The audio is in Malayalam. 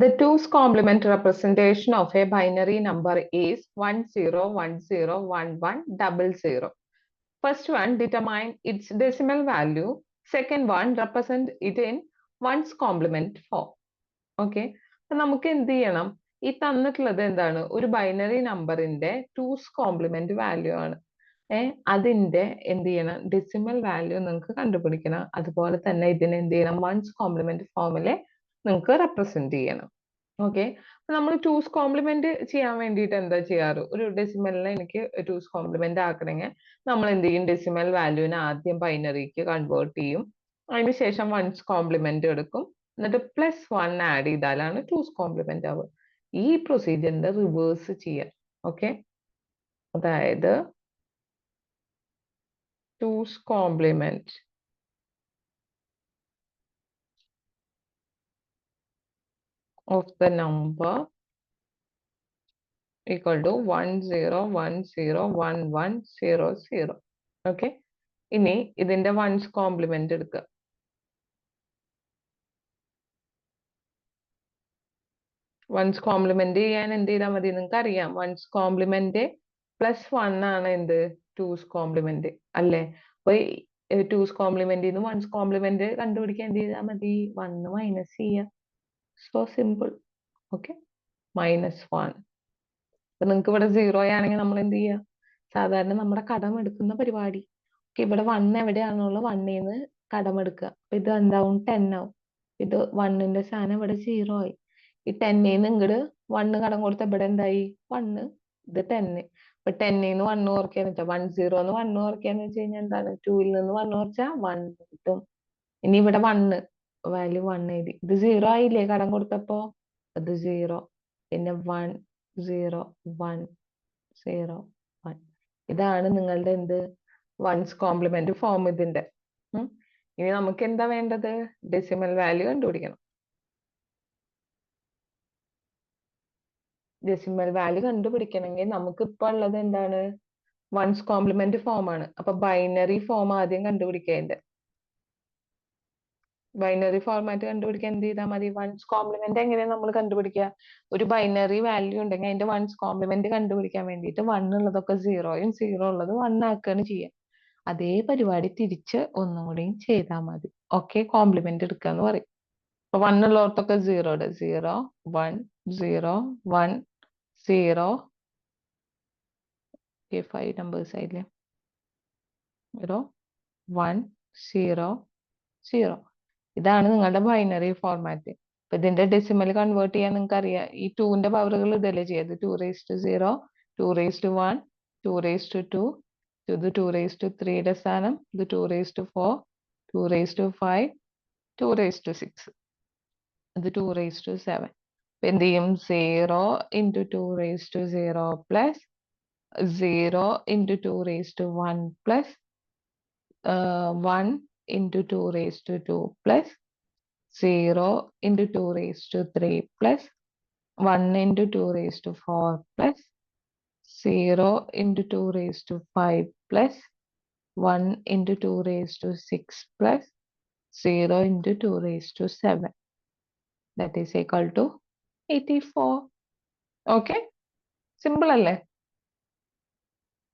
The 2's complement representation of a binary number is 10101100. First one, determine its decimal value. Second one, represent it in 1's complement form. Okay, അപ്പൊ നമുക്ക് എന്ത് ചെയ്യണം? ഈ തന്നിട്ടുള്ളത് എന്താണ്? ഒരു ബൈനറി നമ്പറിന്റെ 2's കോംപ്ലിമെന്റ് വാല്യൂ ആണ്. അതിന്റെ എന്ത് ചെയ്യണം? ഡെസിമൽ വാല്യൂ നിങ്ങൾക്ക് കണ്ടുപിടിക്കണം. അതുപോലെ തന്നെ ഇതിനെ എന്ത് ചെയ്യണം? 1's കോംപ്ലിമെന്റ് ഫോമില് നിങ്ങൾക്ക് റെപ്രസെന്റ് ചെയ്യണം. ഓക്കെ, അപ്പൊ നമ്മൾ 2's കോംപ്ലിമെന്റ് ചെയ്യാൻ വേണ്ടിയിട്ട് എന്താ ചെയ്യാറ്? ഒരു ഡെസിമലിനെ എനിക്ക് 2's കോംപ്ലിമെന്റ് ആക്കണമെങ്കിൽ നമ്മൾ എന്ത് ചെയ്യും? ഡെസിമൽ വാല്യൂവിനെ ആദ്യം ബൈനറിക്ക് കൺവേർട്ട് ചെയ്യും. അതിനുശേഷം 1's കോംപ്ലിമെന്റ് എടുക്കും. എന്നിട്ട് +1 ആഡ് ചെയ്താലാണ് 2's കോംപ്ലിമെന്റ് ആവുക. ഈ പ്രൊസീജിയറിന്റെ റിവേഴ്സ് ചെയ്യാം. ഓക്കെ, അതായത് 2's complement of the number equal to 10101100. Okay, ഇനി ഇതിന്റെ 1's കോംപ്ലിമെന്റ് എടുക്കുക. 1's കോംപ്ലിമെന്റ് ചെയ്യാൻ എന്ത് ചെയ്താൽ മതി? നിങ്ങൾക്ക് അറിയാം, 1's കോംപ്ലിമെന്റ് +1 ആണ് എന്ത്? 2's കോംപ്ലിമെന്റ് അല്ലേ? അപ്പൊ 2's കോംപ്ലിമെന്റ് 1's കോംപ്ലിമെന്റ് കണ്ടുപിടിക്കാൻ എന്ത് ചെയ്താൽ മതി? 1 മൈനസ് ചെയ്യുക. So simple. ഓക്കെ, -1. അപ്പൊ നിങ്ങൾക്ക് ഇവിടെ 0 ആണെങ്കിൽ നമ്മൾ എന്ത് ചെയ്യുക? സാധാരണ നമ്മുടെ കടം എടുക്കുന്ന പരിപാടി. ഇവിടെ 1 എവിടെയാണുള്ള 1ന്ന് കടം എടുക്കുക. അപ്പൊ ഇത് എന്താവും? 10 ആവും. ഇത് 1ന്റെ സ്ഥാനം ഇവിടെ 0 ആയി. ഈ 10ന്ന് ഇങ്ങോട്ട് 1 കടം കൊടുത്ത ഇവിടെ എന്തായി? 1. ഇത് 10. അപ്പൊ 10ന്ന് 1 കുറയ്ക്കാന്ന് വെച്ചാൽ 10ന്ന് 1 കുറയ്ക്കാന്ന് വെച്ച് കഴിഞ്ഞാൽ എന്താണ്? 2ൽ നിന്ന് 1 കുറച്ചാൽ 1 കിട്ടും. ഇനി ഇവിടെ 1 വാല്യൂ 1 എഴുതി. ഇത് 0 ആയില്ലേ കടം കൊടുത്തപ്പോ? അത് 0. പിന്നെ 1 0 1 0 1. ഇതാണ് നിങ്ങളുടെ എന്ത്? 1's കോംപ്ലിമെന്റ് ഫോം ഇതിന്റെ. ഇനി നമുക്ക് എന്താ വേണ്ടത്? ഡെസിമൽ വാല്യൂ കണ്ടുപിടിക്കണം. ഡെസിമൽ വാല്യൂ കണ്ടുപിടിക്കണമെങ്കിൽ നമുക്ക് ഇപ്പൊ ഉള്ളത് എന്താണ്? 1's കോംപ്ലിമെന്റ് ഫോം ആണ്. അപ്പൊ ബൈനറി ഫോം ആദ്യം കണ്ടുപിടിക്കേണ്ടത്. ബൈനറി ഫോർമാറ്റ് കണ്ടുപിടിക്കാൻ എന്ത് ചെയ്താൽ മതി? 1's കോംപ്ലിമെന്റ് എങ്ങനെയാണ് നമ്മൾ കണ്ടുപിടിക്കുക? ഒരു ബൈനറി വാല്യൂ ഉണ്ടെങ്കിൽ അതിന്റെ 1's കോംപ്ലിമെന്റ് കണ്ടുപിടിക്കാൻ വേണ്ടിയിട്ട് 1 ഉള്ളതൊക്കെ 0യും 0 ഉള്ളത് 1 ആക്കുകയാണ് ചെയ്യുക. അതേ പരിപാടി തിരിച്ച് ഒന്നും കൂടിയും ചെയ്താൽ മതി. ഓക്കെ, കോംപ്ലിമെന്റ് എടുക്കുക എന്ന് പറയും. അപ്പൊ 1 ഉള്ളവർക്കൊക്കെ 0 0 1 0 1 0. 5 നമ്പേഴ്സ് ആയില്ലേ? 0 1 0 0. ഇതാണ് നിങ്ങളുടെ ബൈനറി ഫോർമാറ്റ്. അപ്പൊ ഇതിന്റെ ഡെസിമൽ കൺവേർട്ട് ചെയ്യാൻ നിങ്ങൾക്ക് അറിയാം. ഈ 2ന്റെ പവറുകൾ ഇതല്ലേ ചെയ്യത്? 2⁻0 2⁻1 2⁻2 ഇത് 2⁻3യുടെ സ്ഥാനം, ഇത് 2⁻4 2⁻5 2⁻6 ഇത് 2⁻7. അപ്പൊ എന്ത് ചെയ്യും? 0 × 2⁻0 plus 0 × 2⁻1 plus 1 × 2⁻2 plus 0 × 2⁻3 plus 1 × 2⁻4 plus 0 × 2⁻5 plus 1 × 2⁻6 plus 0 × 2⁻7. That is equal to 84. Okay, simple അല്ലേ?